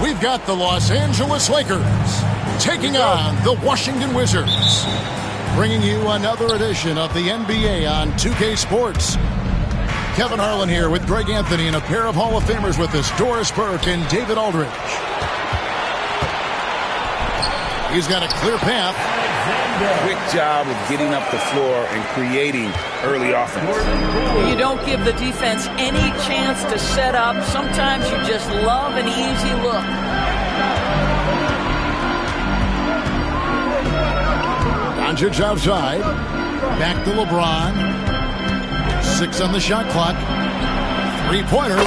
we've got the Los Angeles Lakers taking on the Washington Wizards. Bringing you another edition of the NBA on 2K Sports. Kevin Harlan here with Greg Anthony and a pair of Hall of Famers with us, Doris Burke and David Aldridge. He's got a clear path. Quick job of getting up the floor and creating early offense. You don't give the defense any chance to set up. Sometimes you just love an easy look. Doncic outside. Back to LeBron. 6 on the shot clock. Three-pointer.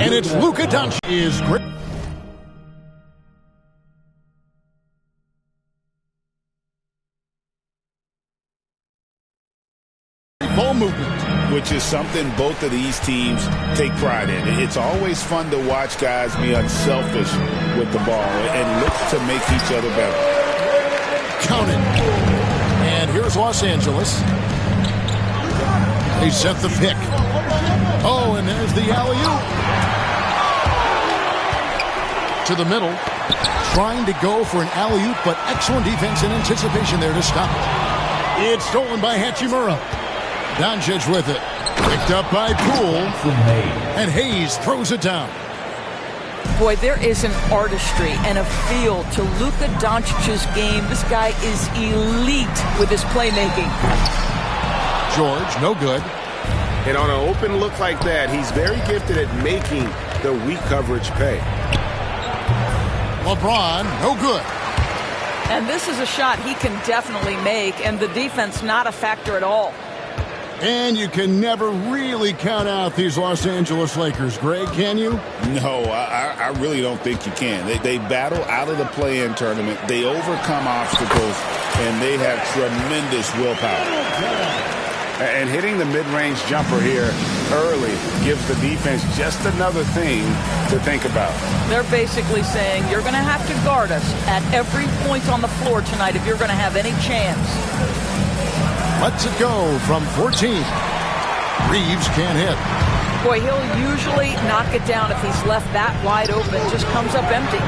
And it's Luka Doncic. Is great. Ball movement. Which is something both of these teams take pride in. It's always fun to watch guys be unselfish with the ball and look to make each other better. Count it. And here's Los Angeles. They set the pick. Oh, and there's the alley-oop. To the middle. Trying to go for an alley-oop, but excellent defense and anticipation there to stop it. It's stolen by Hachimura. Doncic with it. Picked up by Poole. And Hayes throws it down. Boy, there is an artistry and a feel to Luka Doncic's game. This guy is elite with his playmaking. George, no good. And on an open look like that, he's very gifted at making the weak coverage pay. LeBron, no good. And this is a shot he can definitely make, and the defense not a factor at all. And you can never really count out these Los Angeles Lakers, Greg, can you? No, I really don't think you can. They battle out of the play-in tournament. They overcome obstacles, and they have tremendous willpower. And hitting the mid-range jumper here early gives the defense just another thing to think about. They're basically saying you're going to have to guard us at every point on the floor tonight if you're going to have any chance. Lets it go from 14. Reeves can't hit. Boy, he'll usually knock it down if he's left that wide open. Just comes up empty.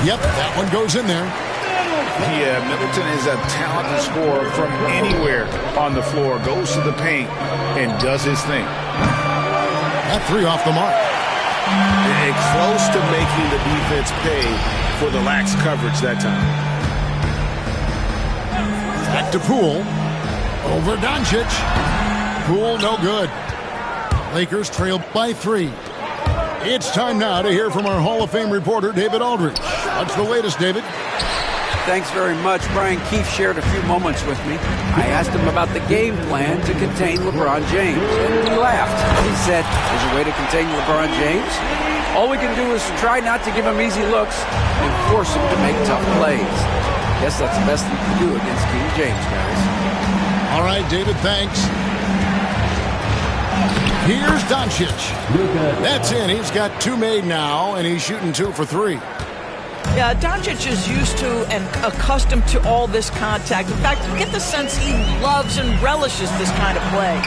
Yep, that one goes in there. Yeah, Middleton is a talented scorer from anywhere on the floor. Goes to the paint and does his thing. That three off the mark. And close to making the defense pay for the lax coverage that time. Back to Poole. Over Doncic. Poole, no good. Lakers trail by 3. It's time now to hear from our Hall of Fame reporter, David Aldridge. What's the latest, David? Thanks very much. Brian Keefe shared a few moments with me. I asked him about the game plan to contain LeBron James, and he laughed. He said, there's a way to contain LeBron James. All we can do is try not to give him easy looks and force him to make tough plays. Guess that's the best we can do against King James, guys. All right, David, thanks. Here's Doncic. That's in. He's got 2 made now, and he's shooting 2 for 3. Yeah, Doncic is used to and accustomed to all this contact. In fact, you get the sense he loves and relishes this kind of play.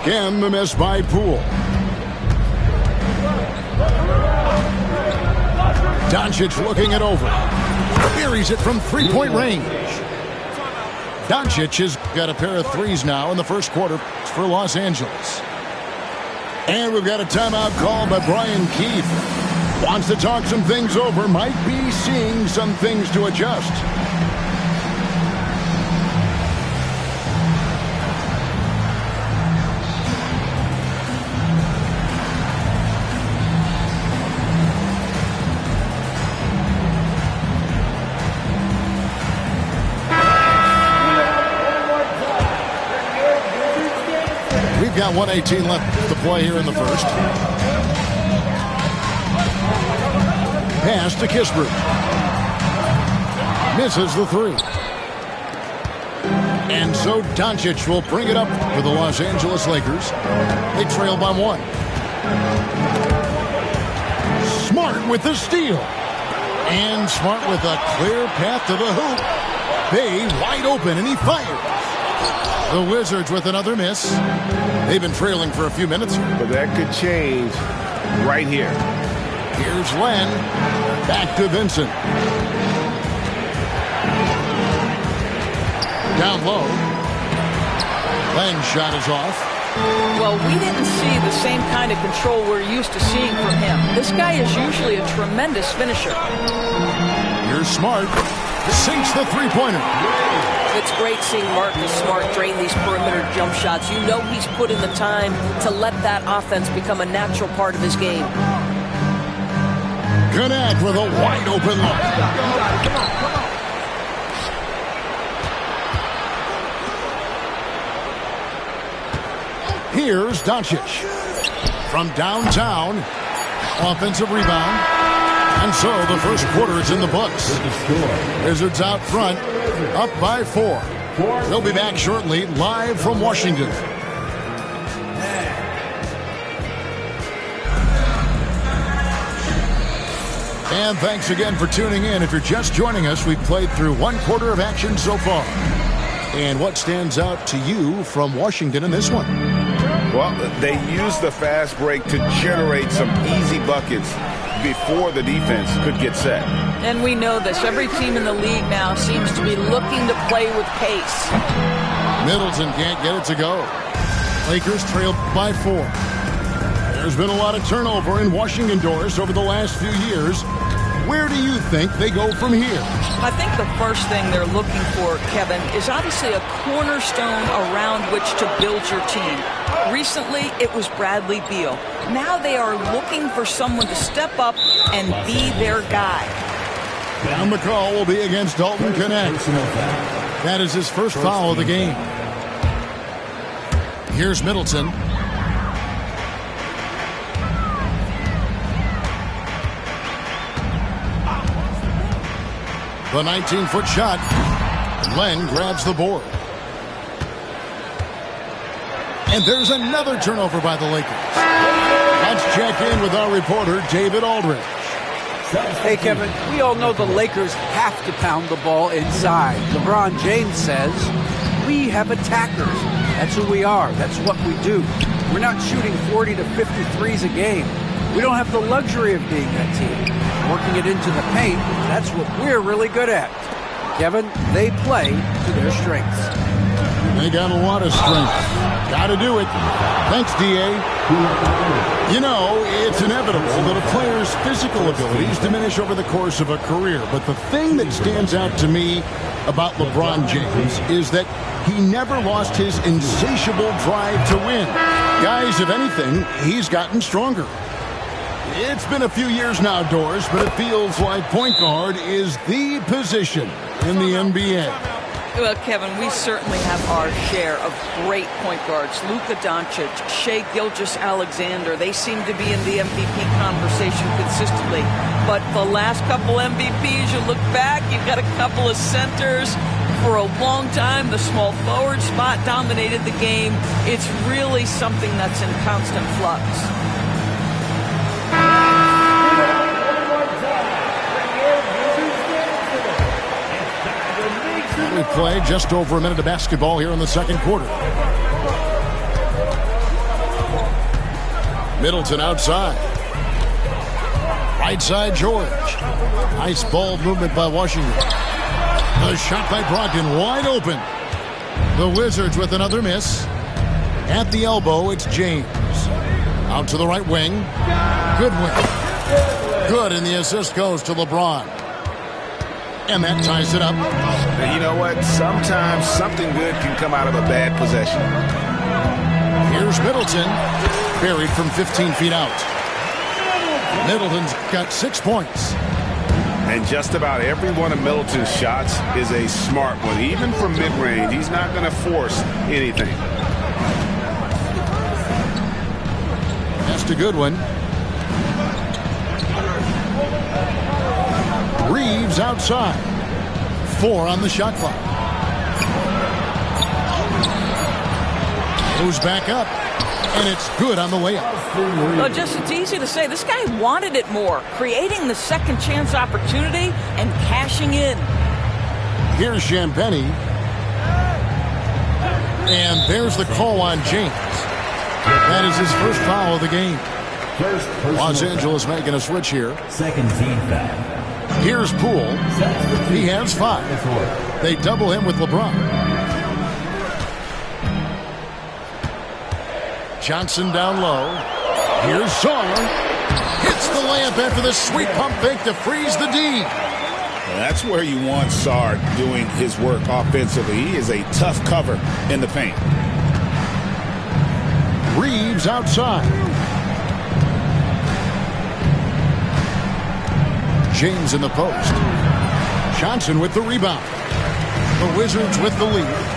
Again, the miss by Poole. Doncic looking it over. Buries it from 3-point range. Doncic has got a pair of threes now in the first quarter for Los Angeles. And we've got a timeout called by Brian Keefe. Wants to talk some things over, might be seeing some things to adjust. We've got 1:18 left to play here in the first. Pass to Kispert. Misses the 3. And so Doncic will bring it up for the Los Angeles Lakers. They trail by 1. Smart with the steal. And Smart with a clear path to the hoop. Bay wide open, and he fires. The Wizards with another miss. They've been trailing for a few minutes. But that could change right here. Here's Len. Back to Vincent. Down low. Len's shot is off. Well, we didn't see the same kind of control we're used to seeing from him. This guy is usually a tremendous finisher. Here's Smart. Sinks the three-pointer. It's great seeing Marcus Smart drain these perimeter jump shots. You know he's put in the time to let that offense become a natural part of his game. Connect with a wide open look. Here's Doncic. From downtown, offensive rebound. And so the first quarter is in the books. Wizards out front, up by 4. They'll be back shortly, live from Washington. And thanks again for tuning in. If you're just joining us, we've played through one quarter of action so far. And what stands out to you from Washington in this one? Well, they used the fast break to generate some easy buckets before the defense could get set. And we know this. Every team in the league now seems to be looking to play with pace. Middleton can't get it to go. Lakers trail by 4. There's been a lot of turnover in Washington doors over the last few years. Where do you think they go from here? I think the first thing they're looking for, Kevin, is obviously a cornerstone around which to build your team. Recently, it was Bradley Beal. Now they are looking for someone to step up and be their guy. And the call will be against Dalton Knecht. That is his first foul of the game. Here's Middleton. The 19-foot shot. Len grabs the board. And there's another turnover by the Lakers. Let's check in with our reporter, David Aldridge. Hey, Kevin, we all know the Lakers have to pound the ball inside. LeBron James says, we have attackers. That's who we are. That's what we do. We're not shooting 40 to 53s a game. We don't have the luxury of being that team. Working it into the paint, that's what we're really good at. Kevin, they play to their strengths. They got a lot of strength. Got to do it. Thanks, D.A. You know, it's inevitable that a player's physical abilities diminish over the course of a career. But the thing that stands out to me about LeBron James is that he never lost his insatiable drive to win. Guys, if anything, he's gotten stronger. It's been a few years now, Doris, but it feels like point guard is the position in the NBA. Well, Kevin, we certainly have our share of great point guards. Luka Doncic, Shai Gilgeous-Alexander, they seem to be in the MVP conversation consistently. But the last couple MVPs, you look back, you've got a couple of centers. For a long time, the small forward spot dominated the game. It's really something that's in constant flux. We play just over a minute of basketball here in the second quarter. Middleton outside. Right side, George. Nice ball movement by Washington. The shot by Brogdon, wide open. The Wizards with another miss. At the elbow, it's James. Out to the right wing. Goodwin. Good, and the assist goes to LeBron. And that ties it up. And you know what? Sometimes something good can come out of a bad possession. Here's Middleton. Buried from 15 feet out. Middleton's got 6 points. And just about every one of Middleton's shots is a smart one. Even from mid-range, he's not going to force anything. That's a good one. Reeves outside. 4 on the shot clock. Goes back up. And it's good on the way up. Well, just it's easy to say. This guy wanted it more. Creating the second chance opportunity and cashing in. Here's Champagnie. And there's the call on James. That is his first foul of the game. Los Angeles making a switch here. Second team foul. Here's Poole. He has 5. They double him with LeBron. Johnson down low. Here's Song. Hits the layup after the sweet pump fake to freeze the D. That's where you want Sarr doing his work offensively. He is a tough cover in the paint. Reeves outside. James in the post. Johnson with the rebound. The Wizards with the lead.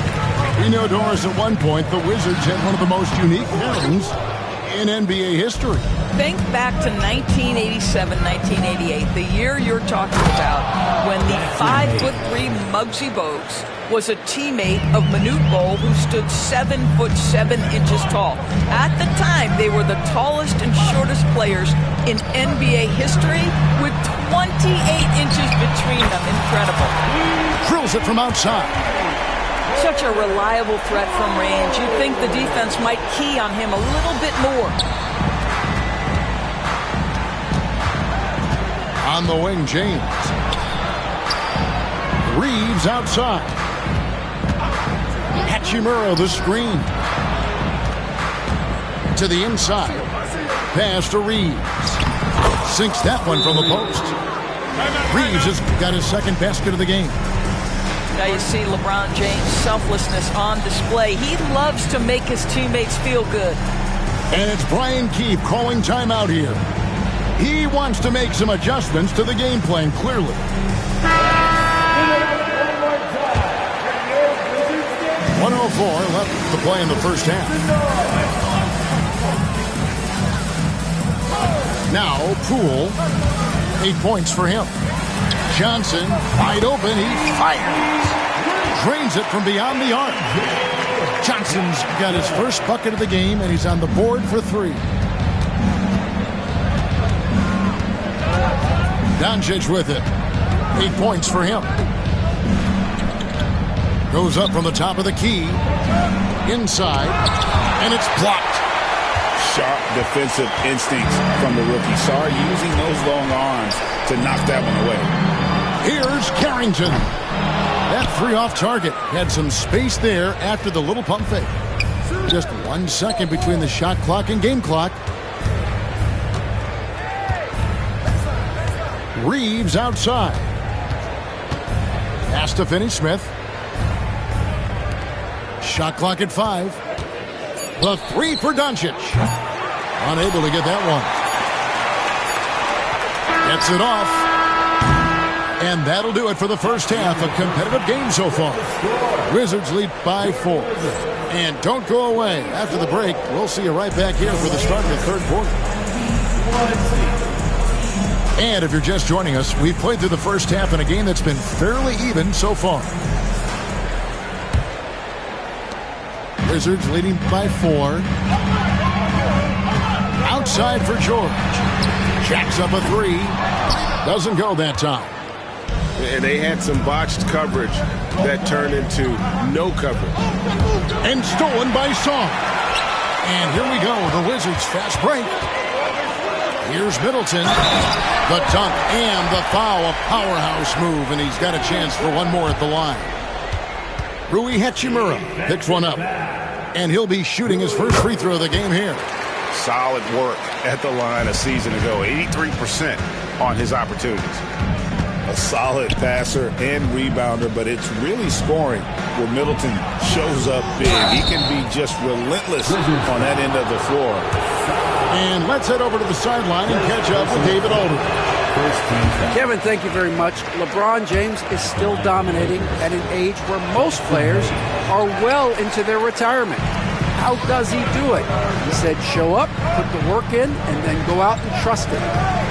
We know, Doris, at one point the Wizards had one of the most unique pairings in NBA history. Think back to 1987, 1988, the year you're talking about, when the 5'3" Muggsy Bogues was a teammate of Manute Bol, who stood 7'7" tall. At the time, they were the tallest and shortest players in NBA history, with 28 inches between them. Incredible. Drills it from outside. Such a reliable threat from range. You'd think the defense might key on him a little bit more. On the wing, James. Reeves outside. Hachimura the screen. To the inside. Pass to Reeves. Sinks that one from the post. Reeves has got his second basket of the game. Now you see LeBron James' selflessness on display. He loves to make his teammates feel good. And it's Brian Keefe calling timeout here. He wants to make some adjustments to the game plan, clearly. 104 left to play in the first half. Now, Poole, 8 points for him. Johnson, wide open, he fires. Drains it from beyond the arc. Johnson's got his first bucket of the game, and he's on the board for 3. Doncic with it. 8 points for him. Goes up from the top of the key. Inside. And it's blocked. Sharp defensive instincts from the rookie. Sarr using those long arms to knock that one away. Here's Carrington. That 3 off target. Had some space there after the little pump fake. Just 1 second between the shot clock and game clock. Reeves outside. Pass to Finney-Smith. Shot clock at 5. The 3 for Doncic. Unable to get that one. Gets it off. And that'll do it for the first half. A competitive game so far. Wizards lead by 4. And don't go away. After the break, we'll see you right back here for the start of the third quarter. And if you're just joining us, we've played through the first half in a game that's been fairly even so far. Wizards leading by 4. Outside for George. Jacks up a 3. Doesn't go that time. And they had some botched coverage that turned into no coverage. And stolen by Song. And here we go, the Wizards fast break. Here's Middleton. The dunk and the foul, a powerhouse move, and he's got a chance for one more at the line. Rui Hachimura picks one up, and he'll be shooting his first free throw of the game here. Solid work at the line a season ago. 83% on his opportunities. A solid passer and rebounder, but it's really scoring where Middleton shows up big. He can be just relentless on that end of the floor. And let's head over to the sideline and catch up with David Aldridge. Kevin, thank you very much. LeBron James is still dominating at an age where most players are well into their retirement. How does he do it? He said, show up, put the work in, and then go out and trust it.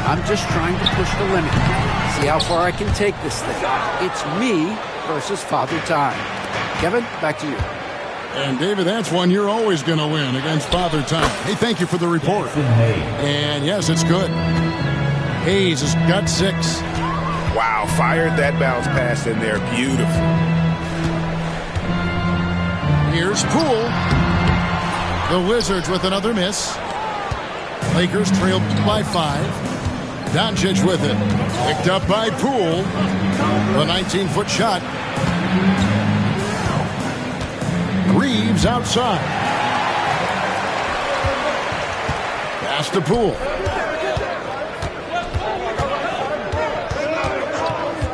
I'm just trying to push the limit. See how far I can take this thing. It's me versus Father Time. Kevin, back to you. And, David, that's one you're always going to win against Father Time. Hey, thank you for the report. And, yes, it's good. Hayes has got 6. Wow, fired that bounce pass in there. Beautiful. Here's Poole. The Wizards with another miss. Lakers trail by 5. Doncic with it. Picked up by Poole. The 19-foot shot. Reeves outside. Pass to Poole.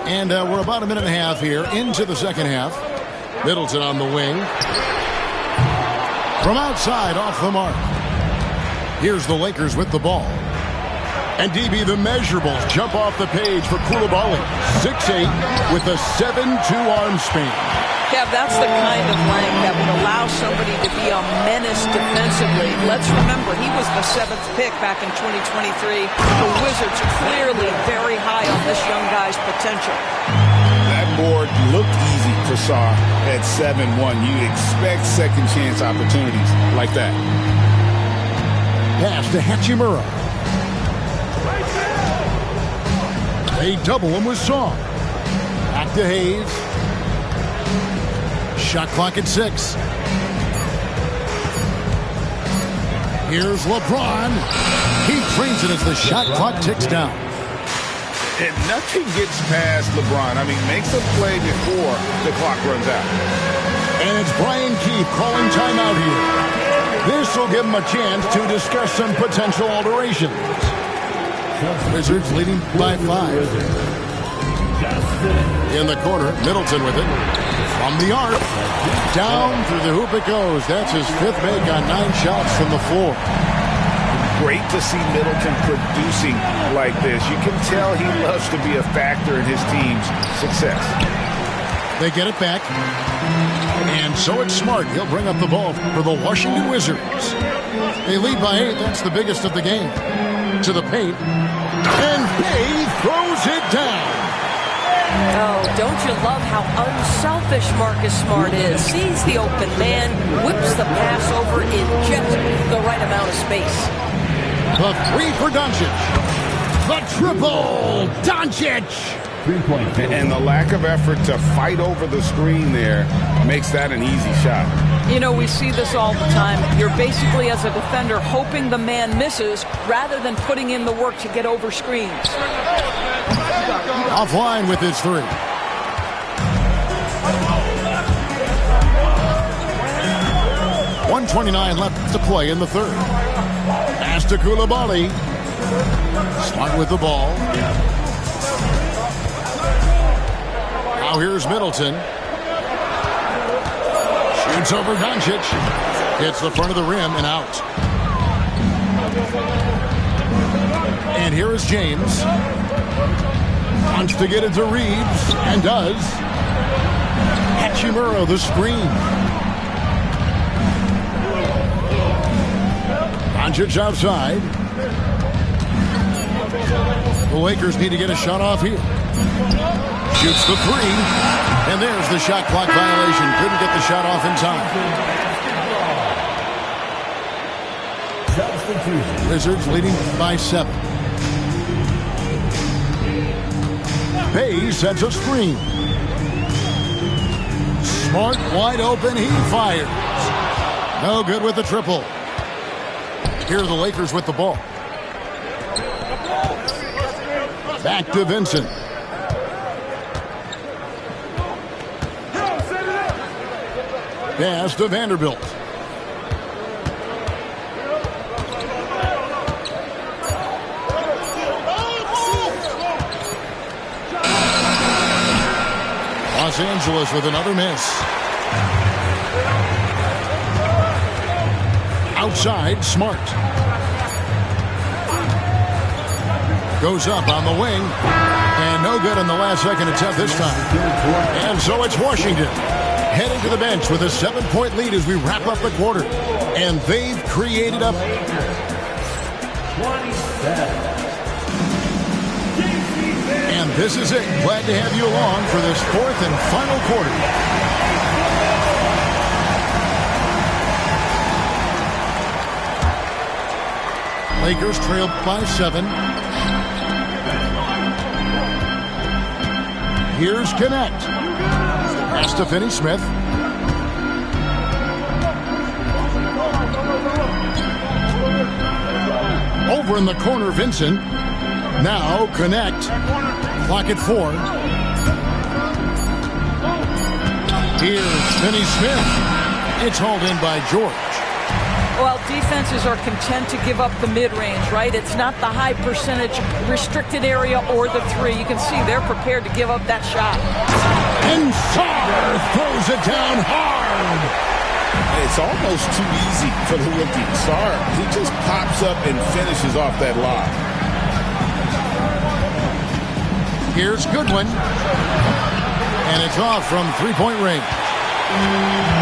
And we're about a minute and a half here into the second half. Middleton on the wing. From outside, off the mark. Here's the Lakers with the ball. And DB, the measurables jump off the page for Coulibaly. 6'8" with a 7'2" arm span. Kev, that's the kind of length that would allow somebody to be a menace defensively. Let's remember, he was the 7th pick back in 2023. The Wizards are clearly very high on this young guy's potential. That board looked easy for Saw at 7-1. You'd expect second chance opportunities like that. Pass to Hachimura. They double him with Saw. Back to Hayes. Shot clock at 6. Here's LeBron. He trains it as the shot clock ticks down. And nothing gets past LeBron. I mean, makes a play before the clock runs out. And it's Brian Keefe calling timeout here. This will give him a chance to discuss some potential alterations. Wizards leading by 5. In the corner, Middleton with it. From the arc, down through the hoop it goes. That's his 5th make on 9 shots from the floor. Great to see Middleton producing like this. You can tell he loves to be a factor in his team's success. They get it back. And so it's Smart. He'll bring up the ball for the Washington Wizards. They lead by 8. That's the biggest of the game. To the paint. And he throws it down. Oh, don't you love how unselfish Marcus Smart is? Sees the open man, whips the pass over in just the right amount of space. The 3 for Doncic. The triple, Doncic. And the lack of effort to fight over the screen there makes that an easy shot. You know, we see this all the time. You're basically, as a defender, hoping the man misses rather than putting in the work to get over screens. Offline with his 3. .129 left to play in the third. Pass to Coulibaly. Smart with the ball. Now here's Middleton. Shoots over Doncic. Hits the front of the rim and out. And here is James. Wants to get it to Reeves, and does. Hachimura, the screen. Doncic outside. The Lakers need to get a shot off here. Shoots the 3, and there's the shot clock violation. Couldn't get the shot off in time. Wizards leading by 7. Hayes sets a screen. Smart wide open. He fires. No good with the triple. Here are the Lakers with the ball. Back to Vincent. Pass to Vanderbilt. Los Angeles with another miss. Outside, Smart. Goes up on the wing. And no good on the last second attempt this time. And so it's Washington heading to the bench with a 7-point lead as we wrap up the quarter. And they've created a... And this is it. Glad to have you along for this 4th and final quarter. Lakers trail by 7. Here's Connect. Pass to Finney-Smith. Over in the corner, Vincent. Now connect. Clock at 4. Here's Finney Smith. It's hauled in by George. Well, defenses are content to give up the mid-range, right? It's not the high percentage restricted area or the 3. You can see they're prepared to give up that shot. And Sarr throws it down hard. It's almost too easy for the rookie. Sarr, he just pops up and finishes off that lob. Here's Goodwin. And it's off from three-point range.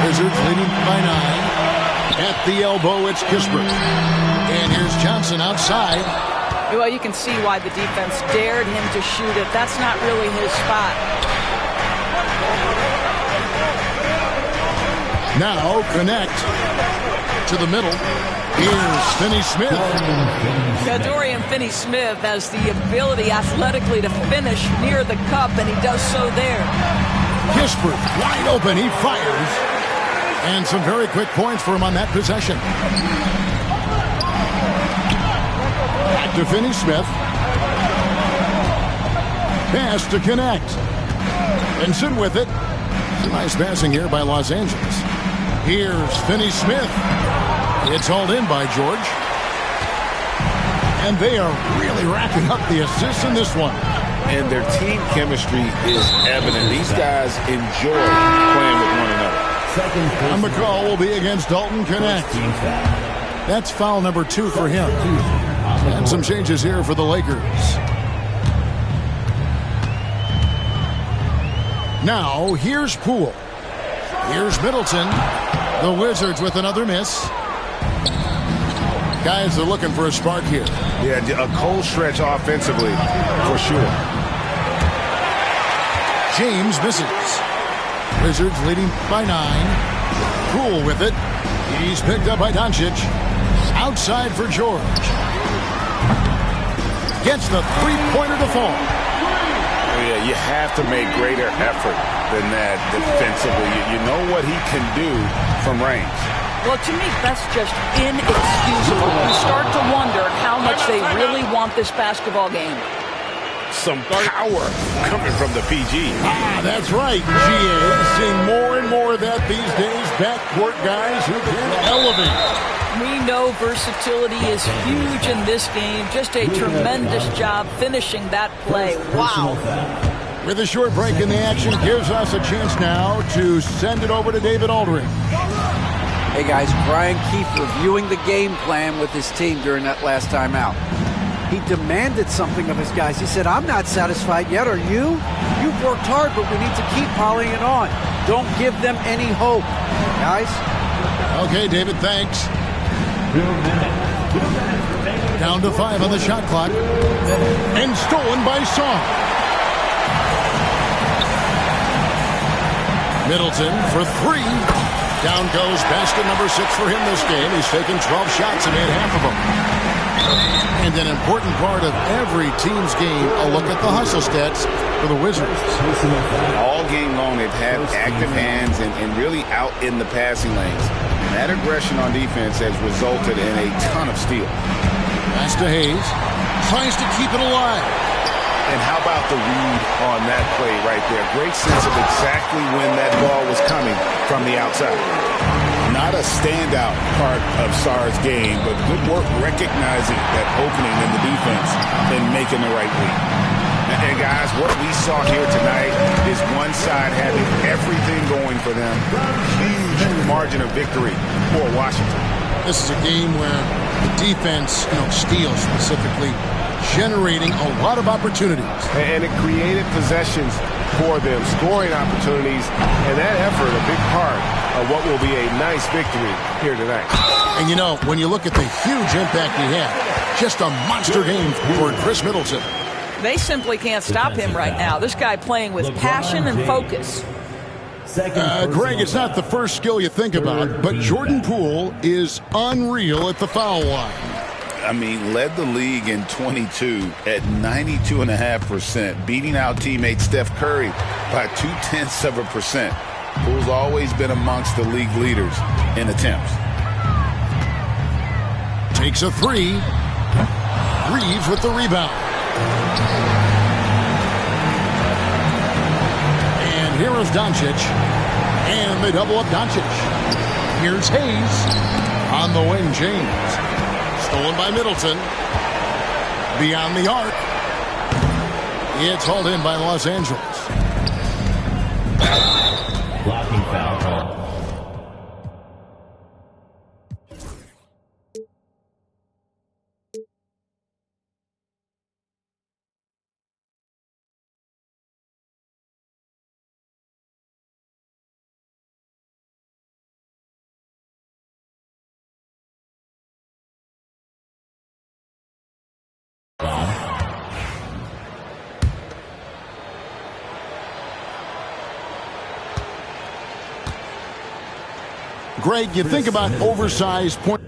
Wizards leading by 9. At the elbow, it's Kispert. And here's Johnson outside. Well, you can see why the defense dared him to shoot it. That's not really his spot. Now connect to the middle. Here's Finney Smith. Dorian Finney-Smith has the ability athletically to finish near the cup, and he does so there. Kispert wide open. He fires. And some very quick points for him on that possession. Back to Finney-Smith. Pass to connect. Vincent with it. Nice passing here by Los Angeles. Here's Finney-Smith. It's hauled in by George. And they are really racking up the assists in this one. And their team chemistry is evident. These guys enjoy playing with one another. And the call will be against Dalton Connect. That's foul number 2 for him. And some changes here for the Lakers. Now, here's Poole. Here's Middleton. The Wizards with another miss. Guys are looking for a spark here. Yeah, a cold stretch offensively, for sure. James misses. Wizards leading by 9. Poole with it. He's picked up by Doncic. Outside for George. Gets the three-pointer to fall. Yeah, you have to make greater effort than that defensively. You know what he can do from range. Well, to me, that's just inexcusable. You start to wonder how much they really want this basketball game. Some power coming from the PG. That's right, GA. Seeing more and more of that these days. Backcourt guys who can elevate. We know versatility is huge in this game. Just a tremendous job finishing that play. Wow. With a short break in the action, gives us a chance now to send it over to David Aldridge. Hey guys, Brian Keefe reviewing the game plan with his team during that last time out. He demanded something of his guys. He said, I'm not satisfied yet, are you? You've worked hard, but we need to keep piling it on. Don't give them any hope. Guys? Okay, David, thanks. Down to 5 on the shot clock. And stolen by Song. Middleton for 3. Down goes basket number 6 for him this game. He's taken 12 shots and made half of them. And an important part of every team's game, a look at the hustle stats for the Wizards. All game long, they've had active hands and really out in the passing lanes. And that aggression on defense has resulted in a ton of steals. Pass to Hayes. Tries to keep it alive. And how about the read on that play right there? Great sense of exactly when that ball was coming from the outside. Not a standout part of Sarr's game, but good work recognizing that opening in the defense and making the right read. And guys, what we saw here tonight is one side having everything going for them. Huge margin of victory for Washington. This is a game where the defense, steals specifically, generating a lot of opportunities. And it created possessions for them, scoring opportunities, and that effort a big part of what will be a nice victory here tonight. And when you look at the huge impact he had, just a monster game for Chris Middleton. They simply can't stop him right now. This guy playing with passion and focus. Greg, it's not the first skill you think about, but Jordan Poole is unreal at the foul line. I mean, led the league in 22 at 92.5%, beating out teammate Steph Curry by 0.2%. Poole's always been amongst the league leaders in attempts. Takes a 3. Reeves with the rebound. And here is Doncic. And they double up Doncic. Here's Hayes. On the wing, James. Stolen by Middleton. Beyond the arc. It's hauled in by Los Angeles. Blocking foul call. Greg, you think about oversized point.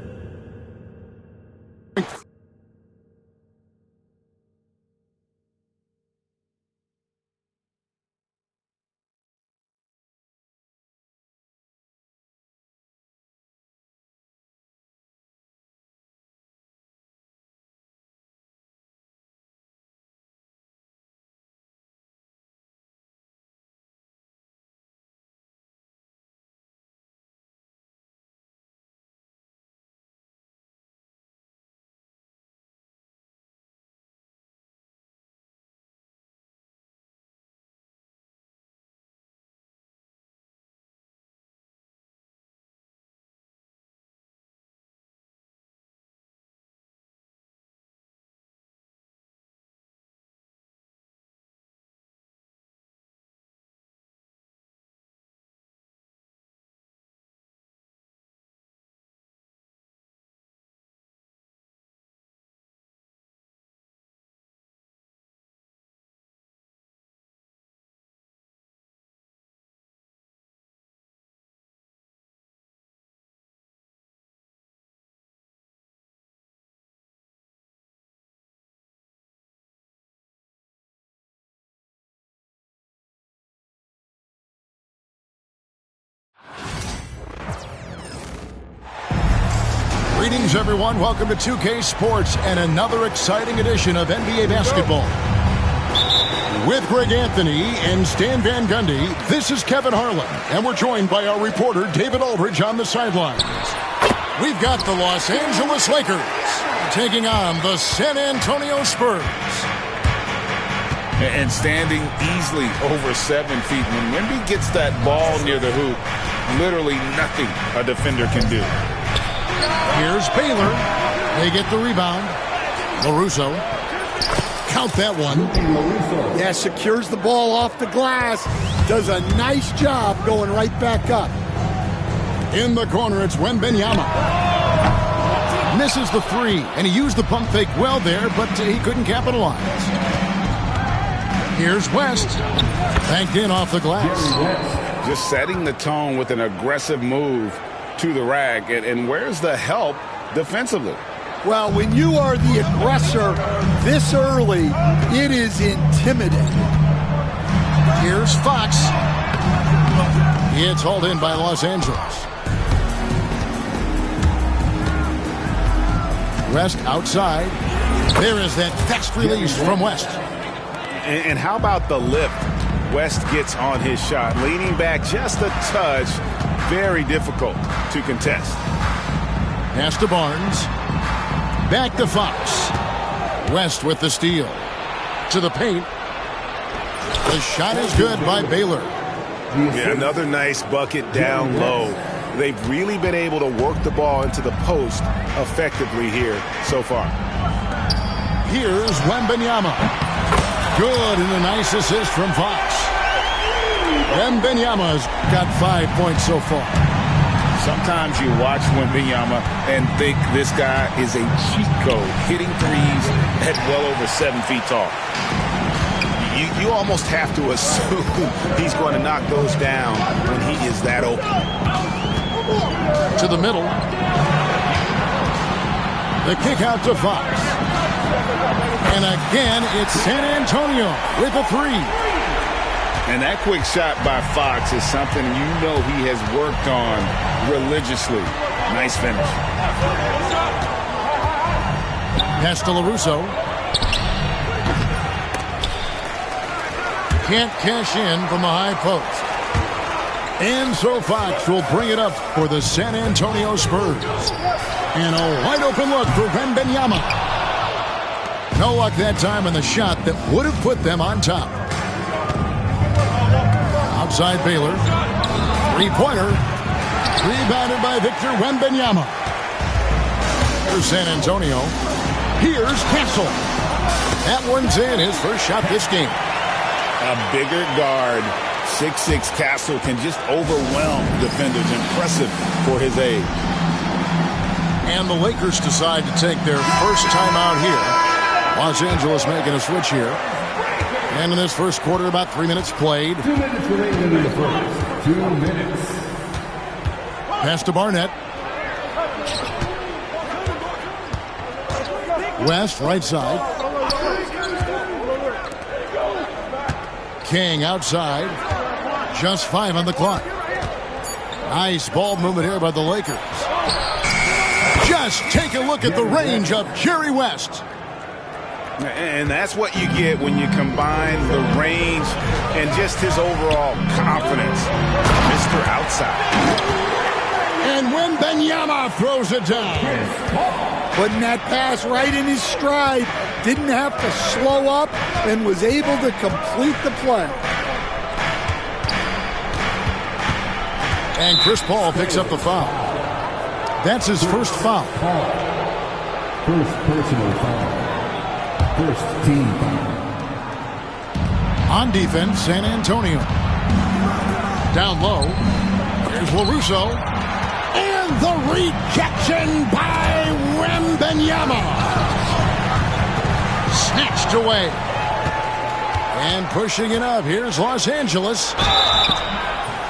Greetings, everyone. Welcome to 2K Sports and another exciting edition of NBA basketball. With Greg Anthony and Stan Van Gundy, this is Kevin Harlan, and we're joined by our reporter David Aldridge on the sidelines. We've got the Los Angeles Lakers taking on the San Antonio Spurs. And standing easily over 7 feet. When Wemby gets that ball near the hoop, literally nothing a defender can do. Here's Baylor. They get the rebound. LaRusso. Count that one. Yeah, secures the ball off the glass. Does a nice job going right back up. In the corner, it's Wembanyama. Misses the three, and he used the pump fake well there, but he couldn't capitalize. Here's West. Banked in off the glass. Just setting the tone with an aggressive move to the rack. And where's the help defensively? Well, when you are the aggressor this early, it is intimidating. Here's Fox. It's hauled in by Los Angeles. West outside. There is that fast release from West. And how about the lift West gets on his shot? Leaning back just a touch. Very difficult to contest. Pass to Barnes. Back to Fox. West with the steal. To the paint. The shot is good by Baylor. Yeah, another nice bucket down low. They've really been able to work the ball into the post effectively here so far. Here's Wembanyama. Good, and a nice assist from Fox. Wembanyama's got 5 points so far. Sometimes you watch Wembanyama and think this guy is a cheat code, hitting threes at well over 7 feet tall. You almost have to assume he's going to knock those down when he is that open. To the middle. The kick out to Fox. And again, it's San Antonio with a three. And that quick shot by Fox is something you know he has worked on religiously. Nice finish. Pass to LaRusso. Can't cash in from the high post. And so Fox will bring it up for the San Antonio Spurs. And a wide open look for Wembanyama. No luck that time on the shot that would have put them on top. Outside Baylor. Three-pointer. Rebounded by Victor Wembanyama. Here's San Antonio. Here's Castle. That one's in, his first shot this game. A bigger guard, 6'6" Castle, can just overwhelm defenders. Impressive for his age. And the Lakers decide to take their first time out here. Los Angeles making a switch here. And in this first quarter, about 3 minutes played. 2 minutes remaining in the first. 2 minutes. Pass to Barnett. West, right side. King outside. Just 5 on the clock. Nice ball movement here by the Lakers. Just take a look at the range of Jerry West. And that's what you get when you combine the range and just his overall confidence. Mr. Outside. And Wembanyama throws it down. Putting that pass right in his stride. Didn't have to slow up and was able to complete the play. And Chris Paul picks up the foul. That's his first foul. First personal foul. First team foul. On defense, San Antonio. Down low. Here's LaRusso. And the rejection by Wembanyama. Snatched away. And pushing it up. Here's Los Angeles.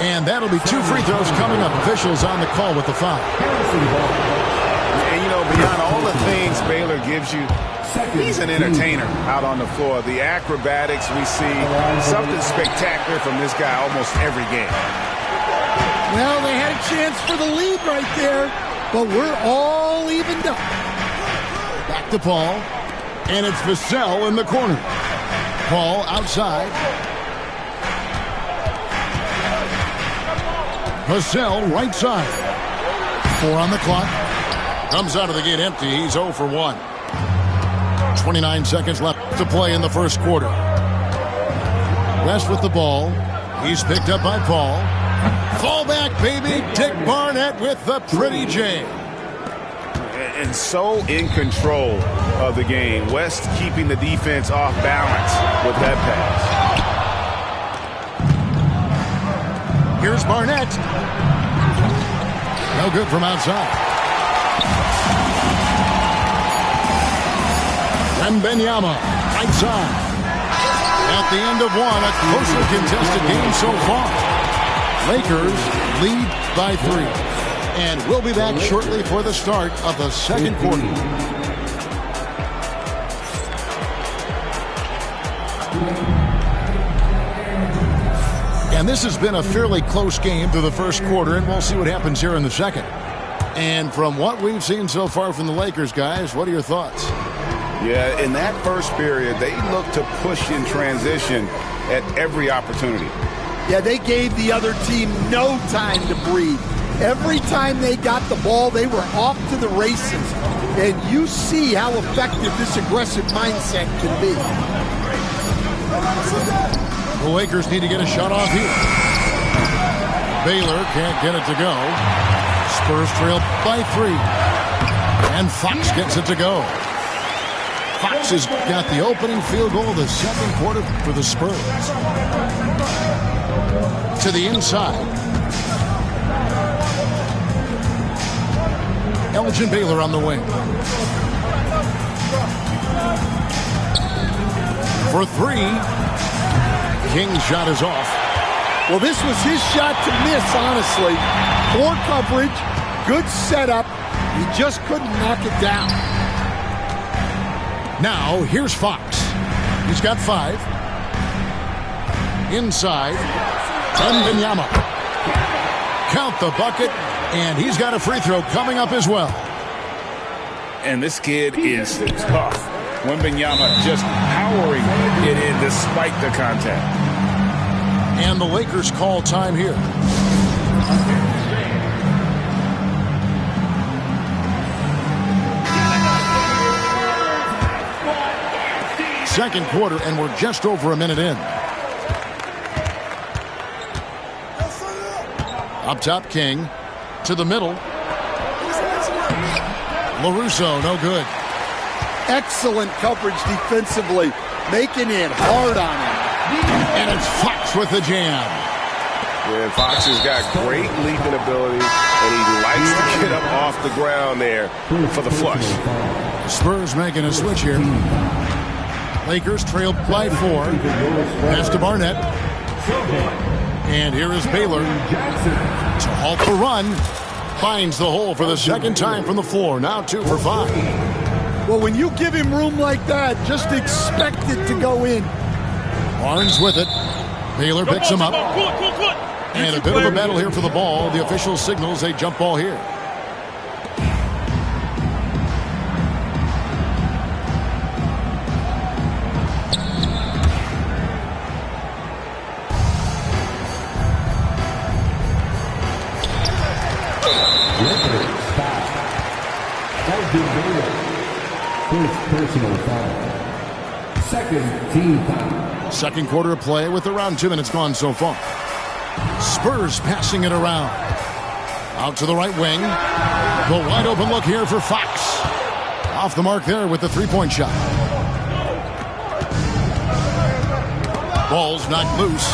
And that'll be 2 free throws coming up. Officials on the call with the foul. And, you know, beyond all the things Baylor gives you, he's an entertainer out on the floor. The acrobatics we see, something spectacular from this guy almost every game. Well, they had a chance for the lead right there, but we're all evened up. Back to Paul. And it's Vassell in the corner. Paul outside. Vassell right side. 4 on the clock. Comes out of the gate empty. He's 0 for 1. 29 seconds left to play in the first quarter. West with the ball. He's picked up by Paul. Fall back, baby. Dick Barnett with the pretty J. And so in control of the game. West keeping the defense off balance with that pass. Here's Barnett. No good from outside. Wembanyama, right side. At the end of one, a closer contested game so far. Lakers lead by 3. And we'll be back shortly for the start of the second quarter. And this has been a fairly close game through the first quarter, and we'll see what happens here in the second. And from what we've seen so far from the Lakers, guys, what are your thoughts? Yeah, in that first period, they looked to push in transition at every opportunity. Yeah, they gave the other team no time to breathe. Every time they got the ball, they were off to the races. And you see how effective this aggressive mindset can be. The Lakers need to get a shot off here. Baylor can't get it to go. Spurs trail by 3. And Fox gets it to go. Fox has got the opening field goal of the second quarter for the Spurs. To the inside. Elgin Baylor on the wing. For 3. King's shot is off. Well, this was his shot to miss, honestly. Poor coverage, good setup. He just couldn't knock it down. Now, here's Fox. He's got 5. Inside. Wembanyama. Count the bucket, and he's got a free throw coming up as well. And this kid is tough. Wembanyama just powering it in despite the contact. And the Lakers call time here. Second quarter, and we're just over a minute in. Up top, King. To the middle. LaRusso, no good. Excellent coverage defensively, making it hard on him. And it's Fox with the jam. Yeah, Fox has got great leaping ability, and he likes to get up off the ground there for the flush. Spurs making a switch here. Lakers trailed by 4. Pass to Barnett. And here is Baylor to halt the run. Finds the hole for the second time from the floor. Now 2 for 5. Well, when you give him room like that, just expect it to go in. Barnes with it. Baylor picks him up. And a bit of a battle here for the ball. The official signals a jump ball here. First personal foul. Second team foul. Second quarter of play with around 2 minutes gone so far. Spurs passing it around. Out to the right wing. The wide open look here for Fox. Off the mark there with the three-point shot. Ball's knocked loose.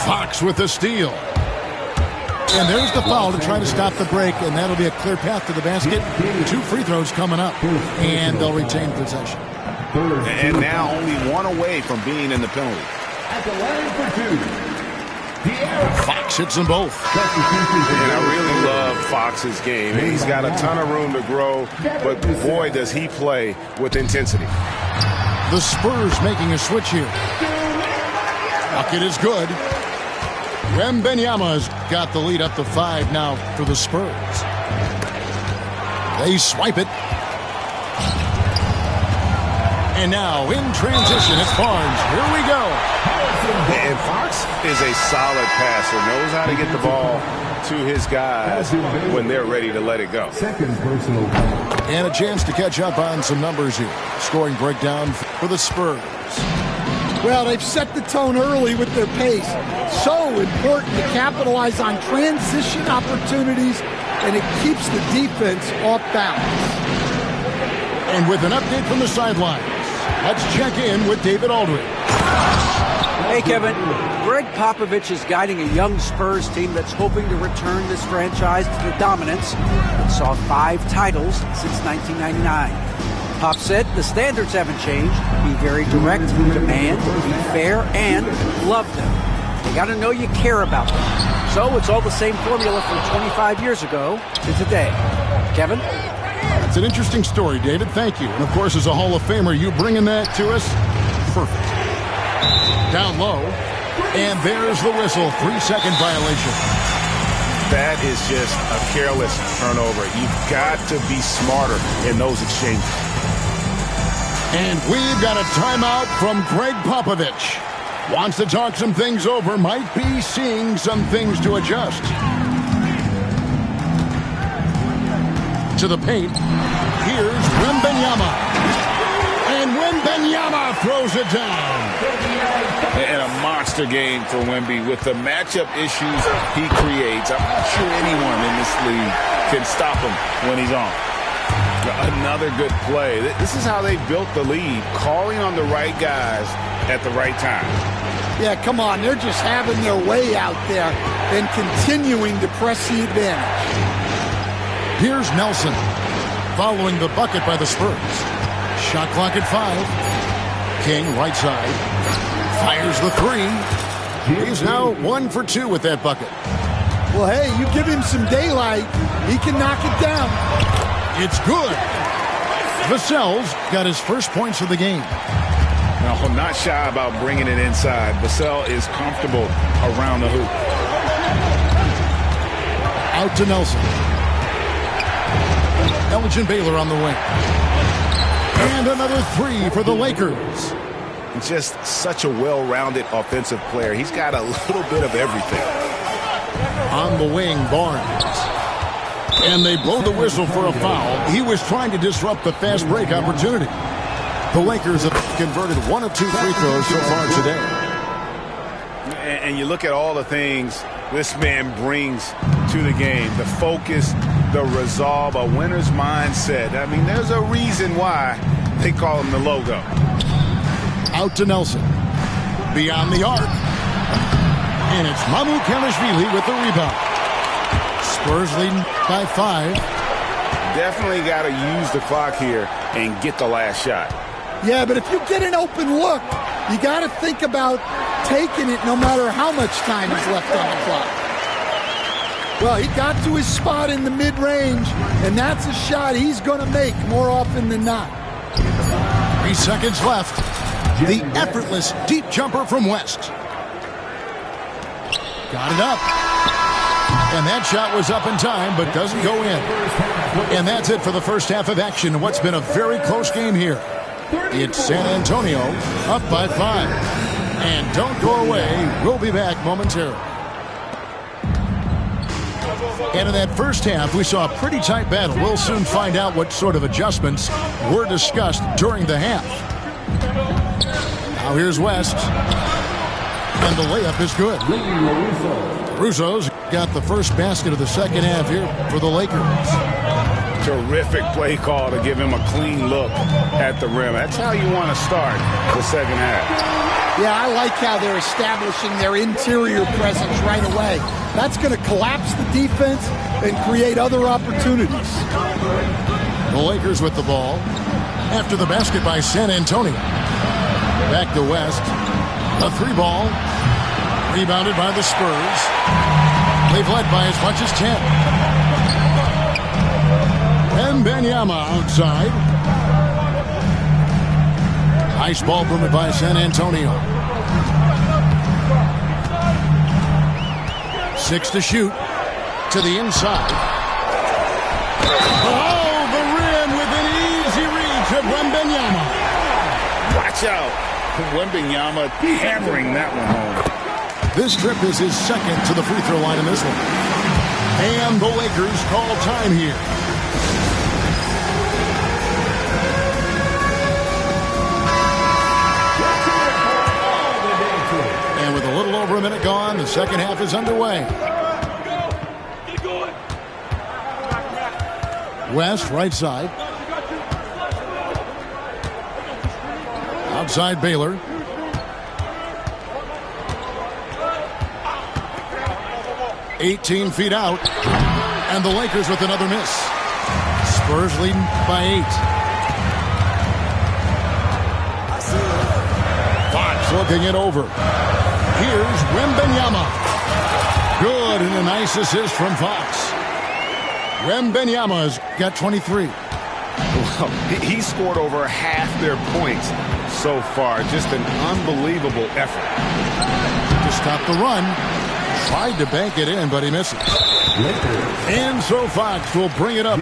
Fox with the steal. And there's the foul to try to stop the break, and that'll be a clear path to the basket. 2 free throws coming up, and they'll retain possession. And now only 1 away from being in the penalty. At the line for 2. Fox hits them both. And I really love Fox's game. He's got a ton of room to grow, but boy, does he play with intensity. The Spurs making a switch here. Bucket is good. Wembanyama's got the lead up to 5 now for the Spurs. They swipe it. And now in transition, it's Barnes. Here we go. And Fox is a solid passer, knows how to get the ball to his guys when they're ready to let it go. Second personal foul. And a chance to catch up on some numbers here. Scoring breakdown for the Spurs. Well, they've set the tone early with their pace. So important to capitalize on transition opportunities, and it keeps the defense off balance. And with an update from the sidelines, let's check in with David Aldridge. Hey, Kevin. Greg Popovich is guiding a young Spurs team that's hoping to return this franchise to the dominance that saw 5 titles since 1999. Pop said the standards haven't changed. Be very direct, demand, be fair, and love them. You got to know you care about them. So it's all the same formula from 25 years ago to today. Kevin? It's an interesting story, David. Thank you. And, of course, as a Hall of Famer, you bringing that to us? Perfect. Down low. And there's the whistle. 3-second violation. That is just a careless turnover. You've got to be smarter in those exchanges. And we've got a timeout from Greg Popovich. Wants to talk some things over. Might be seeing some things to adjust. To the paint. Here's Wembanyama. And Wembanyama throws it down. And a monster game for Wemby with the matchup issues he creates. I'm not sure anyone in this league can stop him when he's on. Another good play. This is how they built the lead, calling on the right guys at the right time. Yeah, come on. They're just having their way out there and continuing to press the advantage. Here's Nelson following the bucket by the Spurs. Shot clock at 5. King, right side. Fires the 3. He's now 1 for 2 with that bucket. Well, hey, you give him some daylight, he can knock it down. It's good. Vassell's got his first points of the game. Now, not shy about bringing it inside. Vassell is comfortable around the hoop. Out to Nelson. Elgin Baylor on the wing. And another three for the Lakers. Just such a well-rounded offensive player. He's got a little bit of everything. On the wing, Barnes. And they blow the whistle for a foul. He was trying to disrupt the fast break opportunity. The Lakers have converted 1 of 2 free throws so far today. And you look at all the things this man brings to the game. The focus, the resolve, a winner's mindset. I mean, there's a reason why they call him the logo. Out to Nelson. Beyond the arc. And it's Mamukelashvili with the rebound. Spurs leading by 5. Definitely got to use the clock here and get the last shot. Yeah, but if you get an open look, you got to think about taking it no matter how much time is left on the clock. Well, he got to his spot in the mid-range, and that's a shot he's going to make more often than not. 3 seconds left. The effortless deep jumper from West. Got it up. And that shot was up in time, but doesn't go in. And that's it for the first half of action in what's been a very close game here. It's San Antonio up by 5. And don't go away. We'll be back momentarily. And in that first half, we saw a pretty tight battle. We'll soon find out what sort of adjustments were discussed during the half. Now here's West. And the layup is good. Russo's got the first basket of the second half here for the Lakers. Terrific play call to give him a clean look at the rim. That's how you want to start the second half. Yeah, I like how they're establishing their interior presence right away. That's going to collapse the defense and create other opportunities. The Lakers with the ball after the basket by San Antonio. Back to West. A 3-ball. Rebounded by the Spurs. They've led by as much as 10. Wembanyama outside. Nice ball movement by San Antonio. 6 to shoot. To the inside. Oh, the rim with an easy reach of Wembanyama. Watch out. Wembanyama hammering that one home. This trip is his second to the free throw line in this one. And the Lakers call time here. And with a little over a minute gone, the second half is underway. West, right side. Outside Baylor. $18 feet out. And the Lakers with another miss. Spurs leading by 8. Fox looking it over. Here's Wembanyama. Good, and a nice assist from Fox. Wembanyama's got 23. Well, he scored over half their points so far. Just an unbelievable effort. To stop the run. Tried to bank it in, but he misses. And so Fox will bring it up.